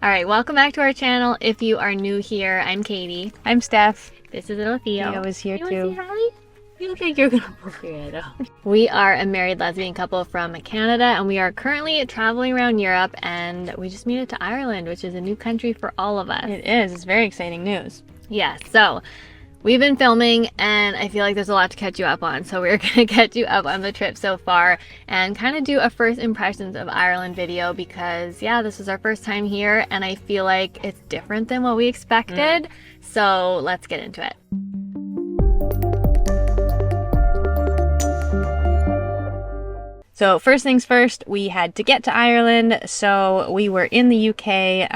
All right, welcome back to our channel. If you are new here, I'm Katie. I'm Steph. This is little Theo. Theo is here you too. Want to say hi? You look like you're gonna poke your head out. We are a married lesbian couple from Canada, and we are currently traveling around Europe, and we just made it to Ireland, which is a new country for all of us. It is. It's very exciting news. Yeah, so we've been filming, and I feel like there's a lot to catch you up on. So we're going to catch you up on the trip so far and kind of do a first impressions of Ireland video because, yeah, this is our first time here, and I feel like it's different than what we expected. So let's get into it. So first things first, we had to get to Ireland. So we were in the UK,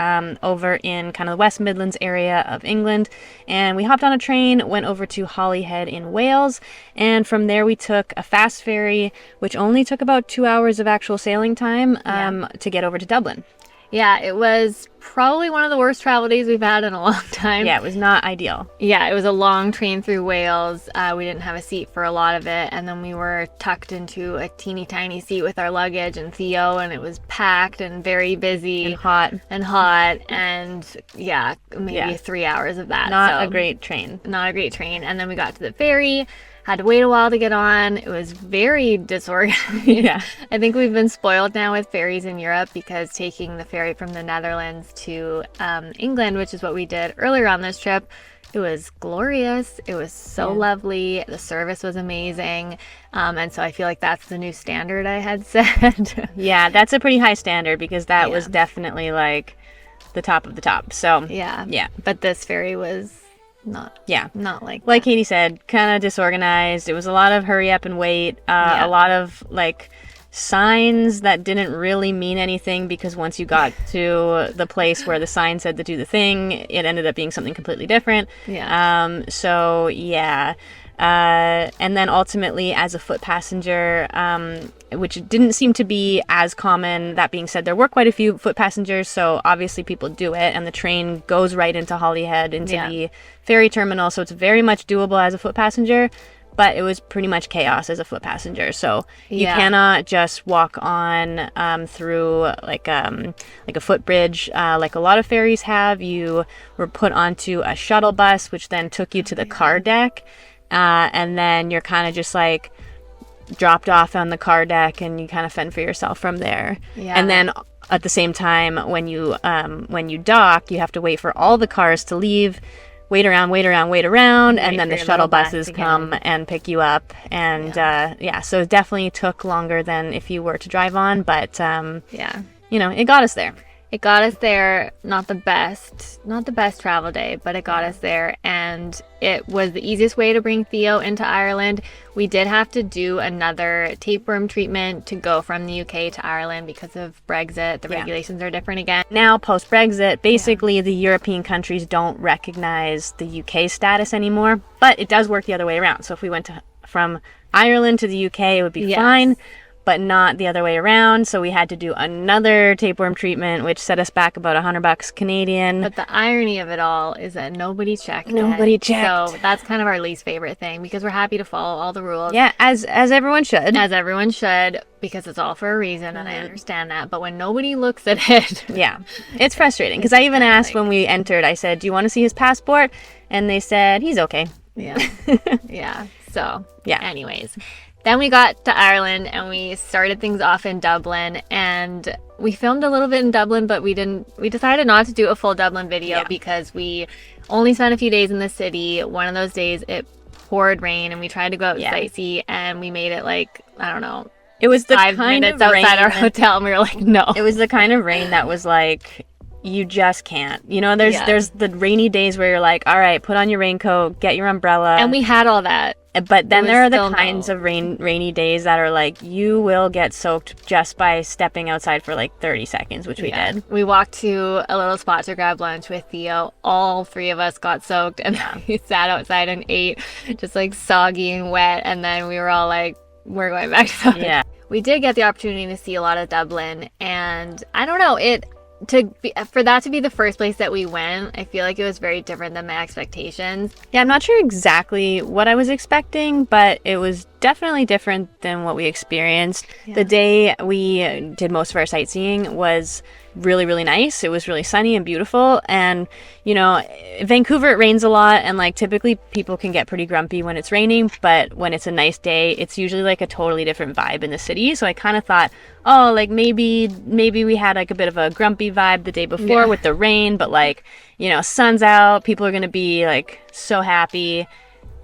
over in kind of the West Midlands area of England, and we hopped on a train, went over to Holyhead in Wales, and from there we took a fast ferry, which only took about 2 hours of actual sailing time to get over to Dublin. Yeah, it was probably one of the worst travel days we've had in a long time. Yeah, it was not ideal. Yeah, it was a long train through Wales. We didn't have a seat for a lot of it, and then we were tucked into a teeny tiny seat with our luggage and Theo, and it was packed and very busy. And hot. And yeah, maybe 3 hours of that. Not a great train. Not a great train. And then we got to the ferry. Had to wait a while to get on. It was very disorganized. Yeah. I think we've been spoiled now with ferries in Europe because taking the ferry from the Netherlands to England, which is what we did earlier on this trip, it was glorious. It was so lovely. The service was amazing. And so I feel like that's the new standard I had set. Yeah, that's a pretty high standard because that was definitely like the top of the top. So yeah. But this ferry was not like Katie said, kind of disorganized. It was a lot of hurry up and wait, a lot of like signs that didn't really mean anything because once you got to the place where the sign said to do the thing, it ended up being something completely different. And then ultimately as a foot passenger, which didn't seem to be as common. That being said, there were quite a few foot passengers, so obviously people do it, and the train goes right into Holyhead, into the ferry terminal, so it's very much doable as a foot passenger, but it was pretty much chaos as a foot passenger. So you cannot just walk on through like a footbridge like a lot of ferries have. You were put onto a shuttle bus, which then took you to the car deck, and then you're kind of just like dropped off on the car deck, and you kind of fend for yourself from there. And then at the same time, when you dock, you have to wait for all the cars to leave, wait around, and then the shuttle buses come and pick you up. And so it definitely took longer than if you were to drive on, but it got us there. It got us there. Not the best travel day, but it got us there, and it was the easiest way to bring Theo into Ireland. We did have to do another tapeworm treatment to go from the UK to Ireland because of Brexit. The regulations are different again. Now, post-Brexit, basically the European countries don't recognize the UK status anymore, but it does work the other way around. So if we went from Ireland to the UK, it would be fine, but not the other way around. So we had to do another tapeworm treatment, which set us back about $100 Canadian. But the irony of it all is that nobody checked. So that's kind of our least favorite thing, because we're happy to follow all the rules. Yeah, as everyone should. As everyone should, because it's all for a reason, and I understand that. But when nobody looks at it... Yeah, it's frustrating, because I even asked when we entered, I said, do you want to see his passport? And they said, he's okay. Yeah. So, anyways... Then we got to Ireland and we started things off in Dublin, and we filmed a little bit in Dublin, but we decided not to do a full Dublin video because we only spent a few days in the city. One of those days it poured rain and we tried to go out sightsee, and we made it like, I don't know, it was the 5 minutes outside our hotel, and we were like, no. It was the kind of rain that was like, you just can't. There's the rainy days where you're like, all right, put on your raincoat, get your umbrella. And we had all that. But then there are the kinds of rainy days that are like, you will get soaked just by stepping outside for like 30 seconds, which we did. We walked to a little spot to grab lunch with Theo. All 3 of us got soaked, and we sat outside and ate, just like soggy and wet. And then we were all like, we're going back to Dublin. Yeah. We did get the opportunity to see a lot of Dublin, and I don't know, for that to be the first place that we went, I feel like it was very different than my expectations. Yeah, I'm not sure exactly what I was expecting, but it was definitely different than what we experienced. Yeah. The day we did most of our sightseeing was really, really nice. It was really sunny and beautiful. And, you know, Vancouver, it rains a lot, and like typically people can get pretty grumpy when it's raining, but when it's a nice day, it's usually like a totally different vibe in the city. So I kind of thought, oh, like maybe we had like a bit of a grumpy vibe the day before with the rain, but like, you know, sun's out, people are going to be like so happy.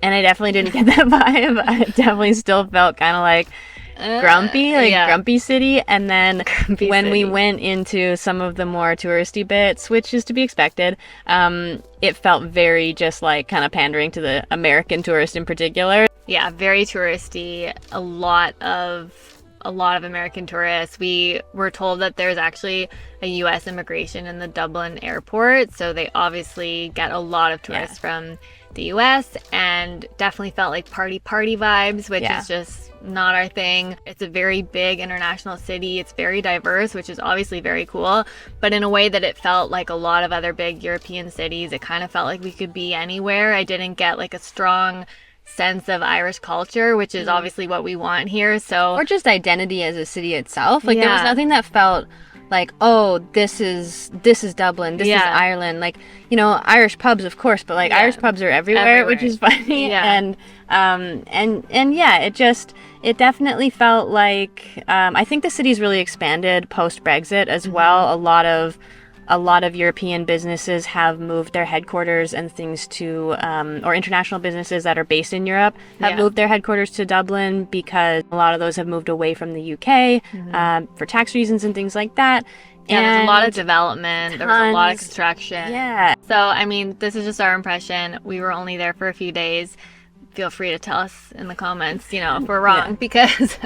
And I definitely didn't get that vibe. I definitely still felt kind of like grumpy city. And then when we went into some of the more touristy bits, which is to be expected, it felt very just like kind of pandering to the American tourist in particular. Yeah, very touristy. A lot of American tourists. We were told that there's actually a U.S. immigration in the Dublin airport, so they obviously get a lot of tourists from the U.S. and definitely felt like party vibes, which is just not our thing. It's a very big international city. It's very diverse, which is obviously very cool, but in a way that it felt like a lot of other big European cities. It kind of felt like we could be anywhere. I didn't get like a strong sense of Irish culture, which is obviously what we want here. So, or just identity as a city itself. Like there was nothing that felt like, oh, this is Dublin, this is Ireland. Like, you know, Irish pubs, of course, but like Irish pubs are everywhere, which is funny. And it definitely felt like I think the city's really expanded post Brexit as well. A lot of European businesses have moved their headquarters and things to, or international businesses that are based in Europe have moved their headquarters to Dublin, because a lot of those have moved away from the UK for tax reasons and things like that. Yeah, there's a lot of development. There was a lot of construction. Yeah. So, I mean, this is just our impression. We were only there for a few days. Feel free to tell us in the comments, you know, if we're wrong, because...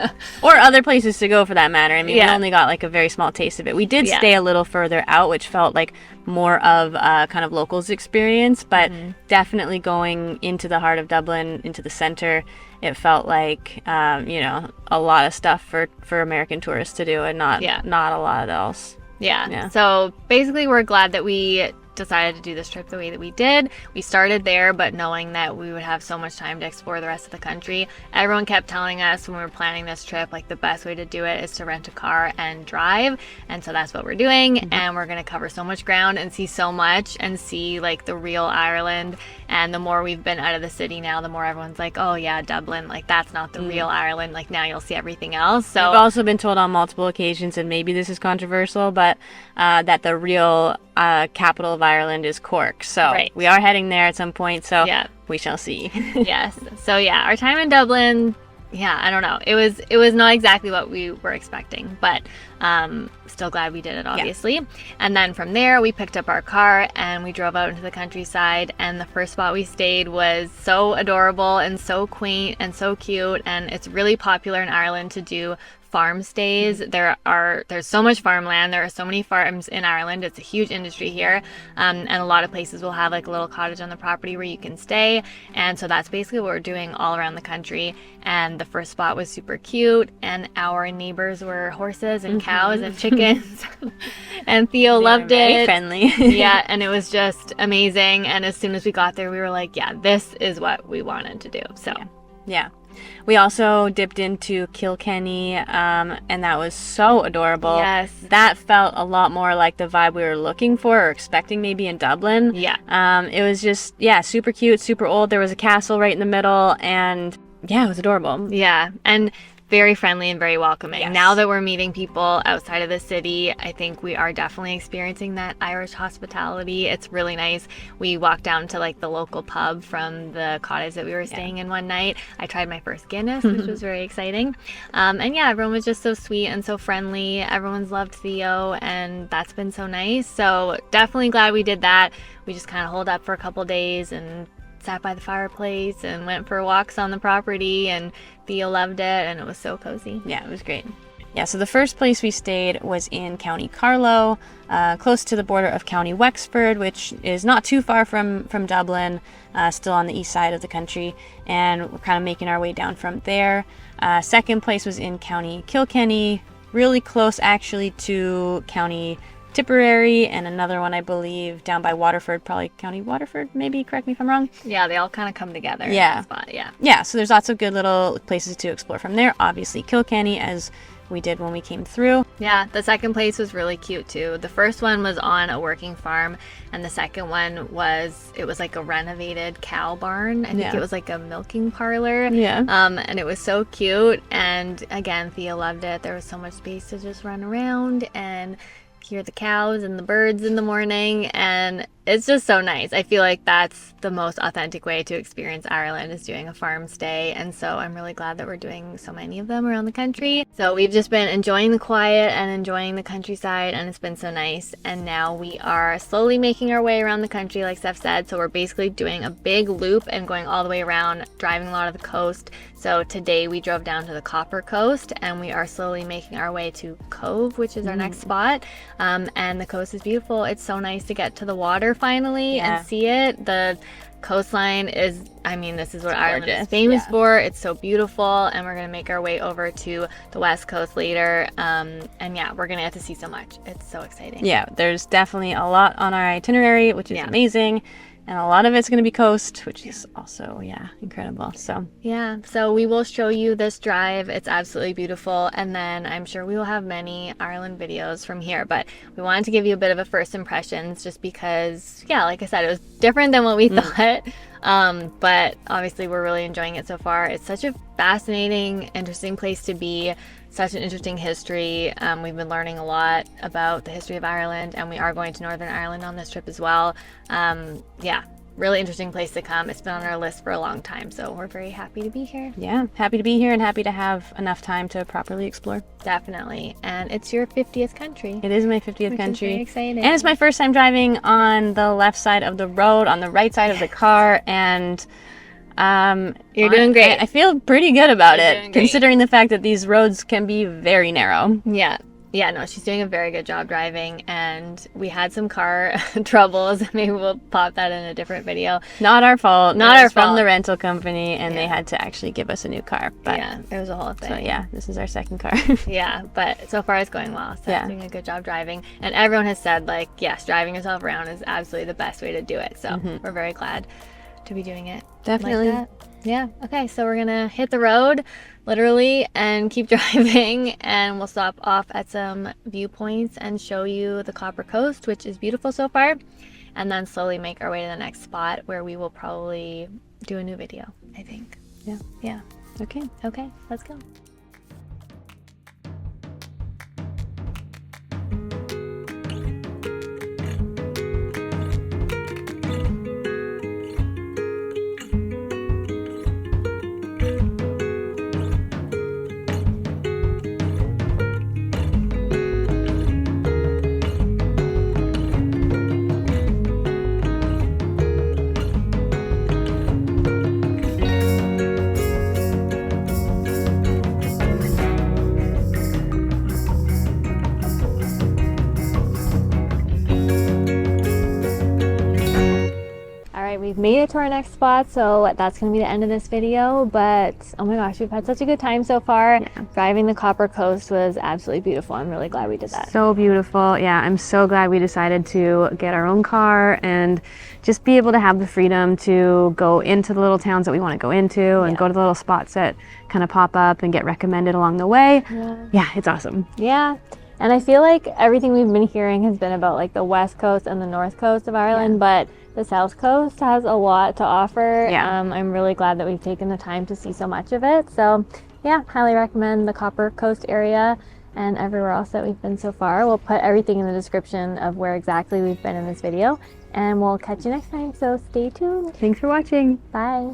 or other places to go for that matter. I mean, we only got like a very small taste of it. We did stay a little further out, which felt like more of a kind of locals experience, but definitely going into the heart of Dublin, into the center, it felt like, you know, a lot of stuff for American tourists to do and not a lot else. Yeah. So basically, we're glad that we decided to do this trip the way that we did. We started there, but knowing that we would have so much time to explore the rest of the country. Everyone kept telling us when we were planning this trip, like the best way to do it is to rent a car and drive. And so that's what we're doing. And we're going to cover so much ground and see so much and see like the real Ireland. And the more we've been out of the city now, the more everyone's like, oh yeah, Dublin, like that's not the real Ireland. Like now you'll see everything else. So we've also been told on multiple occasions, and maybe this is controversial, but that the real capital of Ireland is Cork. So we are heading there at some point. So we shall see. Yes. So yeah, our time in Dublin, I don't know. It was not exactly what we were expecting, but still glad we did it, obviously. And then from there, we picked up our car and we drove out into the countryside. And the first spot we stayed was so adorable and so quaint and so cute. And it's really popular in Ireland to do farm stays. There's so much farmland. There are so many farms in Ireland. It's a huge industry here, and a lot of places will have like a little cottage on the property where you can stay. And so that's basically what we're doing all around the country. And the first spot was super cute, and our neighbors were horses and cows and chickens. And Theo loved it. Very friendly. Yeah, and it was just amazing. And as soon as we got there, we were like, yeah, this is what we wanted to do. So yeah. We also dipped into Kilkenny, and that was so adorable. Yes. That felt a lot more like the vibe we were looking for or expecting maybe in Dublin. Yeah. It was just, super cute, super old. There was a castle right in the middle, and it was adorable. Yeah, and very friendly and very welcoming. Yes. Now that we're meeting people outside of the city, I think we are definitely experiencing that Irish hospitality. It's really nice. We walked down to like the local pub from the cottage that we were staying in one night. I tried my first Guinness, which was very exciting. And everyone was just so sweet and so friendly. Everyone's loved Theo, and that's been so nice. So definitely glad we did that. We just kind of holed up for a couple days and sat by the fireplace and went for walks on the property, and Theo loved it, and it was so cozy. Yeah, it was great. Yeah, so the first place we stayed was in County Carlow, close to the border of County Wexford, which is not too far from Dublin, still on the east side of the country, and we're kind of making our way down from there. Second place was in County Kilkenny, really close actually to County Tipperary, and another one I believe down by Waterford, probably County Waterford, maybe, correct me if I'm wrong. Yeah, they all kind of come together in that spot. Yeah, so there's lots of good little places to explore from there. Obviously Kilkenny, as we did when we came through. Yeah, the second place was really cute too. The first one was on a working farm, and the second one was, it was like a renovated cow barn. I think it was like a milking parlor. Yeah. And it was so cute. And again, Thea loved it. There was so much space to just run around and hear the cows and the birds in the morning, and it's just so nice. I feel like that's the most authentic way to experience Ireland, is doing a farm stay, and so I'm really glad that we're doing so many of them around the country. So we've just been enjoying the quiet and enjoying the countryside, and it's been so nice. And now we are slowly making our way around the country, like Steph said. So we're basically doing a big loop and going all the way around, driving a lot of the coast. So today we drove down to the Copper Coast, and we are slowly making our way to Cove, which is our next spot. And the coast is beautiful. It's so nice to get to the water finally and see it. The coastline is, I mean, this is what Ireland is famous for. It's so beautiful, and we're gonna make our way over to the west coast later. And yeah, we're gonna get to see so much. It's so exciting. Yeah, there's definitely a lot on our itinerary, which is amazing. And a lot of it's going to be coast, which is also, incredible. So yeah, so we will show you this drive. It's absolutely beautiful. And then I'm sure we will have many Ireland videos from here. But we wanted to give you a bit of a first impressions, just because, like I said, it was different than what we thought. But obviously we're really enjoying it so far. It's such a fascinating, interesting place to be. Such an interesting history. We've been learning a lot about the history of Ireland, and we are going to Northern Ireland on this trip as well. Really interesting place to come. It's been on our list for a long time, so we're very happy to be here. Yeah, happy to be here and happy to have enough time to properly explore. Definitely. And it's your 50th country. It is my 50th which country. Is very exciting. And it's my first time driving on the left side of the road, on the right side of the car, and you're doing great. I feel pretty good about it, considering the fact that these roads can be very narrow. Yeah, no, she's doing a very good job driving, and we had some car troubles. Maybe we'll pop that in a different video. Not our fault. Not our fault. From the rental company, and they had to actually give us a new car. But yeah, it was a whole thing. So this is our second car. Yeah, but so far it's going well. So doing a good job driving. And everyone has said, like, yes, driving yourself around is absolutely the best way to do it. So we're very glad to be doing it. Definitely. Like that. Yeah. Okay, so we're gonna hit the road, literally, and keep driving, and we'll stop off at some viewpoints and show you the Copper Coast, which is beautiful so far, and then slowly make our way to the next spot where we will probably do a new video, I think. Yeah. Okay, let's go. We've made it to our next spot, so that's going to be the end of this video, but oh my gosh, we've had such a good time so far. Driving the Copper Coast was absolutely beautiful. I'm really glad we did that. So beautiful. Yeah, I'm so glad we decided to get our own car and just be able to have the freedom to go into the little towns that we want to go into and go to the little spots that kind of pop up and get recommended along the way. Yeah, it's awesome. Yeah. And I feel like everything we've been hearing has been about like the west coast and the north coast of Ireland, but the south coast has a lot to offer. I'm really glad that we've taken the time to see so much of it. So yeah, highly recommend the Copper Coast area and everywhere else that we've been so far. We'll put everything in the description of where exactly we've been in this video, and we'll catch you next time. So stay tuned. Thanks for watching. Bye.